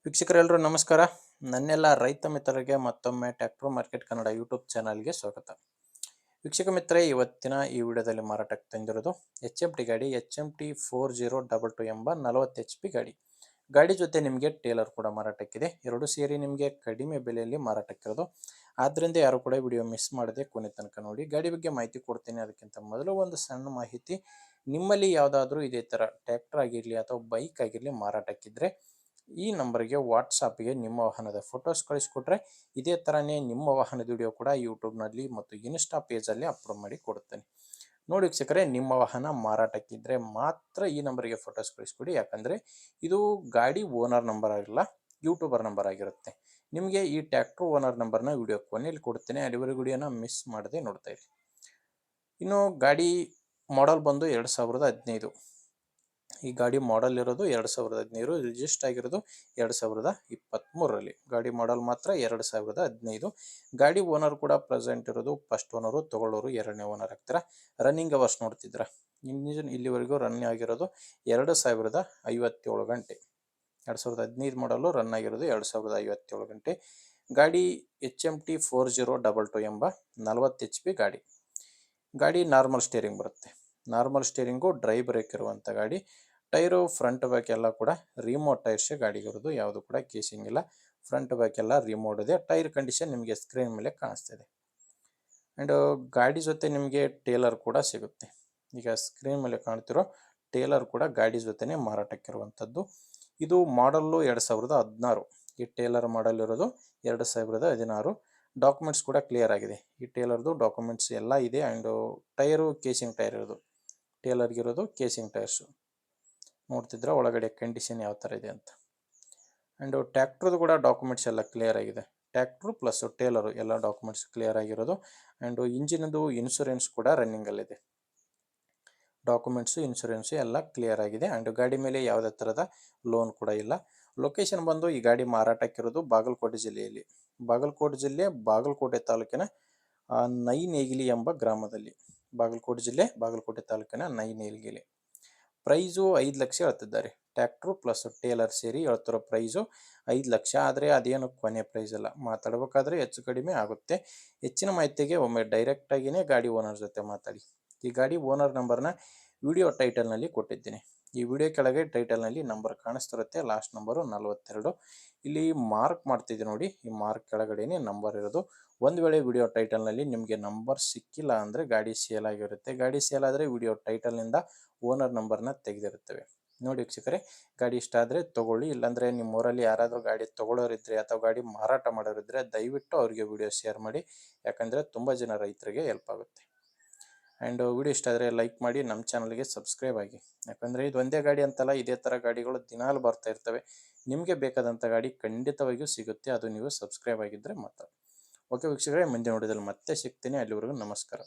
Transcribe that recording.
ವೀಕ್ಷಕರೆಲ್ಲರೂ ನಮಸ್ಕಾರ. ನನ್ನೆಲ್ಲ ರೈತ ಮಿತ್ರರಿಗೆ ಮತ್ತೊಮ್ಮೆ ಟ್ರ್ಯಾಕ್ಟರ್ ಮಾರ್ಕೆಟ್ ಕನ್ನಡ ಯೂಟ್ಯೂಬ್ ಚಾನಲ್ಗೆ ಸ್ವಾಗತ. ವೀಕ್ಷಕ ಮಿತ್ರರೇ, ಇವತ್ತಿನ ಈ ವಿಡಿಯೋದಲ್ಲಿ ಮಾರಾಟಕ್ಕೆ ತಂದಿರೋದು HMT ಗಾಡಿ HMT 4022 ಎಂಬ 40 HP ಗಾಡಿ. ಗಾಡಿ ಜೊತೆ ನಿಮಗೆ ಟೇಲರ್ ಕೂಡ ಮಾರಾಟಕ್ಕಿದೆ. ಎರಡು ಸೇರಿ ನಿಮಗೆ ಕಡಿಮೆ ಬೆಲೆಯಲ್ಲಿ ಮಾರಾಟಕ್ಕಿರೋದು. ಆದ್ದರಿಂದ ಯಾರು ಕೂಡ ವಿಡಿಯೋ ಮಿಸ್ ಮಾಡದೆ ಕೊನೆ ತನಕ ನೋಡಿ. ಗಾಡಿ ಬಗ್ಗೆ ಮಾಹಿತಿ ಕೊಡ್ತೀನಿ. ಅದಕ್ಕಿಂತ ಮೊದಲು ಒಂದು ಸಣ್ಣ ಮಾಹಿತಿ. ನಿಮ್ಮಲ್ಲಿ ಯಾವುದಾದ್ರೂ ಇದೇ ಥರ ಟ್ರ್ಯಾಕ್ಟರ್ ಆಗಿರಲಿ ಅಥವಾ ಬೈಕ್ ಆಗಿರಲಿ ಮಾರಾಟಕ್ಕಿದ್ರೆ ಈ ನಂಬರ್ಗೆ ವಾಟ್ಸಾಪ್ಗೆ ನಿಮ್ಮ ವಾಹನದ ಫೋಟೋಸ್ ಕಳಿಸ್ಕೊಟ್ರೆ ಇದೇ ಥರನೇ ನಿಮ್ಮ ವಾಹನದ ವಿಡಿಯೋ ಕೂಡ ಯೂಟ್ಯೂಬ್ನಲ್ಲಿ ಮತ್ತು ಇನ್ಸ್ಟಾ ಪೇಜಲ್ಲಿ ಅಪ್ಲೋಡ್ ಮಾಡಿ ಕೊಡುತ್ತೇನೆ. ನೋಡಿ ವೀಕ್ಷಕರೇ, ನಿಮ್ಮ ವಾಹನ ಮಾರಾಟಕ್ಕಿದ್ರೆ ಮಾತ್ರ ಈ ನಂಬರ್ಗೆ ಫೋಟೋಸ್ ಕಳಿಸ್ಕೊಡಿ. ಯಾಕಂದರೆ ಇದು ಗಾಡಿ ಓನರ್ ನಂಬರ್ ಆಗಿಲ್ಲ, ಯೂಟ್ಯೂಬರ್ ನಂಬರ್ ಆಗಿರುತ್ತೆ. ನಿಮಗೆ ಈ ಟ್ರ್ಯಾಕ್ಟರ್ ಓನರ್ ನಂಬರ್ನ ವಿಡಿಯೋ ಕೊನೆಯಲ್ಲಿ ಕೊಡ್ತೇನೆ. ಅಲ್ಲಿವರೆಗೂ ವಿಡಿಯೋನ ಮಿಸ್ ಮಾಡದೆ ನೋಡ್ತಾ ಇರಿ. ಇನ್ನು ಗಾಡಿ ಮಾಡೆಲ್ ಬಂದು 2015. ಈ ಗಾಡಿ ಮಾಡೆಲ್ ಇರೋದು 2015, ರಿಜಿಸ್ಟರ್ ಆಗಿರೋದು 2023ರಲ್ಲಿ. ಗಾಡಿ ಮಾಡೆಲ್ ಮಾತ್ರ 2015. ಗಾಡಿ ಓನರ್ ಕೂಡ ಪ್ರೆಸೆಂಟ್ ಇರೋದು ಫಸ್ಟ್ ಓನರು, ತಗೊಳ್ಳೋರು ಎರಡನೇ ಓನರ್ ಆಗ್ತಾರೆ. ರನ್ನಿಂಗ್ ಅವರ್ಸ್ ನೋಡ್ತಿದ್ರ, ಇಂಜಿನ್ ಇಲ್ಲಿವರೆಗೂ ರನ್ ಆಗಿರೋದು 2057 ಗಂಟೆ. 2015 ಮಾಡಲು ರನ್ ಆಗಿರೋದು 2057 ಗಂಟೆ. ಗಾಡಿ HMT 4022 ಎಂಬ 40 HP ಗಾಡಿ. ಗಾಡಿ ನಾರ್ಮಲ್ ಸ್ಟೇರಿಂಗ್ ಬರುತ್ತೆ. ನಾರ್ಮಲ್ ಸ್ಟೇರಿಂಗು, ಡ್ರೈ ಬ್ರೇಕ್ ಇರುವಂಥ ಗಾಡಿ. ಟೈರು ಫ್ರಂಟ್ ಬ್ಯಾಕ್ ಎಲ್ಲ ಕೂಡ ರಿಮೋಟ್ ಟೈರ್ಸೇ ಗಾಡಿಗಿರೋದು, ಯಾವುದು ಕೂಡ ಕೇಸಿಂಗ್ ಇಲ್ಲ. ಫ್ರಂಟ್ ಬ್ಯಾಕ್ ಎಲ್ಲ ರಿಮೋಟ್ ಇದೆ. ಟೈರ್ ಕಂಡೀಷನ್ ನಿಮಗೆ ಸ್ಕ್ರೀನ್ ಮೇಲೆ ಕಾಣಿಸ್ತಿದೆ. ಆ್ಯಂಡ್ ಗಾಡಿ ಜೊತೆ ನಿಮಗೆ ಟೇಲರ್ ಕೂಡ ಸಿಗುತ್ತೆ. ಈಗ ಸ್ಕ್ರೀನ್ ಮೇಲೆ ಕಾಣ್ತಿರೋ ಟೇಲರ್ ಕೂಡ ಗಾಡಿ ಜೊತೆನೇ ಮಾರಾಟಕ್ಕಿರುವಂಥದ್ದು. ಇದು ಮಾಡಲ್ಲು 2016. ಈ ಟೇಲರ್ ಮಾಡಲ್ ಇರೋದು 2016. ಡಾಕ್ಯುಮೆಂಟ್ಸ್ ಕೂಡ ಕ್ಲಿಯರ್ ಆಗಿದೆ. ಈ ಟೇಲರ್ದು ಡಾಕ್ಯುಮೆಂಟ್ಸ್ ಎಲ್ಲ ಇದೆ. ಆ್ಯಂಡ್ ಟೈರು ಕೇಸಿಂಗ್ ಟೈರ್ ಇರೋದು, ಟೇಲರ್ಗಿರೋದು ಕೇಸಿಂಗ್ ಟೈರ್ಸು. ನೋಡ್ತಿದ್ರೆ ಒಳಗಡೆ ಕಂಡೀಷನ್ ಯಾವ ಥರ ಇದೆ ಅಂತ. ಆ್ಯಂಡ್ ಟ್ರ್ಯಾಕ್ಟ್ರದ್ದು ಕೂಡ ಡಾಕ್ಯುಮೆಂಟ್ಸ್ ಎಲ್ಲ ಕ್ಲಿಯರ್ ಆಗಿದೆ. ಟ್ರ್ಯಾಕ್ಟ್ರು ಪ್ಲಸ್ ಟೇಲರು ಎಲ್ಲ ಡಾಕ್ಯುಮೆಂಟ್ಸ್ ಕ್ಲಿಯರ್ ಆಗಿರೋದು. ಆ್ಯಂಡ್ ಇಂಜಿನದು ಇನ್ಶೂರೆನ್ಸ್ ಕೂಡ ರನ್ನಿಂಗಲ್ಲಿದೆ. ಡಾಕ್ಯುಮೆಂಟ್ಸು, ಇನ್ಶೂರೆನ್ಸು ಎಲ್ಲ ಕ್ಲಿಯರ್ ಆಗಿದೆ. ಆ್ಯಂಡ್ ಗಾಡಿ ಮೇಲೆ ಯಾವುದೇ ಥರದ ಲೋನ್ ಕೂಡ ಇಲ್ಲ. ಲೊಕೇಶನ್ ಬಂದು ಈ ಗಾಡಿ ಮಾರಾಟಕ್ಕಿರೋದು ಬಾಗಲಕೋಟೆ ಜಿಲ್ಲೆಯಲ್ಲಿ. ಬಾಗಲಕೋಟೆ ಜಿಲ್ಲೆ, ಬಾಗಲಕೋಟೆ ತಾಲೂಕಿನ ನೈನೇಗಿಲಿ ಎಂಬ ಗ್ರಾಮದಲ್ಲಿ. ಬಾಗಲಕೋಟೆ ಜಿಲ್ಲೆ, ಬಾಗಲಕೋಟೆ ತಾಲೂಕಿನ ನೈನೇಗಿಲಿ. ಪ್ರೈಸು 5 ಲಕ್ಷ ಹೇಳ್ತಿದ್ದಾರೆ. ಟ್ರ್ಯಾಕ್ಟ್ರು ಪ್ಲಸ್ ಟೇಲರ್ ಸೇರಿ ಹೇಳ್ತಿರೋ ಪ್ರೈಸು 5 ಲಕ್ಷ. ಆದರೆ ಅದೇನು ಕೊನೆ ಪ್ರೈಸ್ ಅಲ್ಲ, ಮಾತಾಡಬೇಕಾದ್ರೆ ಹೆಚ್ಚು ಕಡಿಮೆ ಆಗುತ್ತೆ. ಹೆಚ್ಚಿನ ಮಾಹಿತಿಗೆ ಒಮ್ಮೆ ಡೈರೆಕ್ಟಾಗಿಯೇ ಗಾಡಿ ಓನರ್ ಜೊತೆ ಮಾತಾಡಿ. ಈ ಗಾಡಿ ಓನರ್ ನಂಬರ್ನ ವಿಡಿಯೋ ಟೈಟಲ್ನಲ್ಲಿ ಕೊಟ್ಟಿದ್ದೀನಿ. ಈ ವಿಡಿಯೋ ಕೆಳಗೆ ಟೈಟಲ್ನಲ್ಲಿ ನಂಬರ್ ಕಾಣಿಸ್ತಿರುತ್ತೆ, ಲಾಸ್ಟ್ ನಂಬರು 42. ಇಲ್ಲಿ ಮಾರ್ಕ್ ಮಾಡ್ತಿದ್ದೆ ನೋಡಿ, ಈ ಮಾರ್ಕ್ ಕೆಳಗಡೆನೇ ನಂಬರ್ ಇರೋದು. ಒಂದು ವೇಳೆ ವಿಡಿಯೋ ಟೈಟಲ್ನಲ್ಲಿ ನಿಮಗೆ ನಂಬರ್ ಸಿಕ್ಕಿಲ್ಲ ಅಂದರೆ ಗಾಡಿ ಸೇಲ್ ಆಗಿರುತ್ತೆ. ಗಾಡಿ ಸೇಲ್ ಆದರೆ ವಿಡಿಯೋ ಟೈಟಲ್ನಿಂದ ಓನರ್ ನಂಬರ್ನ ತೆಗೆದಿರುತ್ತವೆ. ನೋಡಿ ವೀಕ್ಷಕರೇ, ಗಾಡಿ ಇಷ್ಟ ಆದರೆ ತೊಗೊಳ್ಳಿ. ಇಲ್ಲಾಂದರೆ ನಿಮ್ಮ ಊರಲ್ಲಿ ಯಾರಾದರೂ ಗಾಡಿ ತೊಗೊಳ್ಳೋರಿದ್ದರೆ ಅಥವಾ ಗಾಡಿ ಮಾರಾಟ ಮಾಡೋರಿದ್ದರೆ ದಯವಿಟ್ಟು ಅವರಿಗೆ ವಿಡಿಯೋ ಶೇರ್ ಮಾಡಿ. ಯಾಕಂದರೆ ತುಂಬ ಜನ ರೈತರಿಗೆ ಹೆಲ್ಪ್ ಆಗುತ್ತೆ. ಆ್ಯಂಡ್ ವಿಡಿಯೋ ಇಷ್ಟ ಆದರೆ ಲೈಕ್ ಮಾಡಿ, ನಮ್ಮ ಚಾನಲ್ಗೆ ಸಬ್ಸ್ಕ್ರೈಬ್ ಆಗಿ. ಯಾಕಂದರೆ ಇದು ಒಂದೇ ಗಾಡಿ ಅಂತಲ್ಲ, ಇದೇ ಥರ ಗಾಡಿಗಳು ದಿನಾಲು ಬರ್ತಾ ಇರ್ತವೆ. ನಿಮಗೆ ಬೇಕಾದಂಥ ಗಾಡಿ ಖಂಡಿತವಾಗಿಯೂ ಸಿಗುತ್ತೆ, ಅದು ನೀವು ಸಬ್ಸ್ಕ್ರೈಬ್ ಆಗಿದ್ದರೆ ಮಾತ್ರ. ಓಕೆ ವೀಕ್ಷಕರೇ, ಮುಂದಿನ ವಿಡಿಯೋದಲ್ಲಿ ಮತ್ತೆ ಸಿಗ್ತೀನಿ. ಅಲ್ಲಿವರೆಗೂ ನಮಸ್ಕಾರ.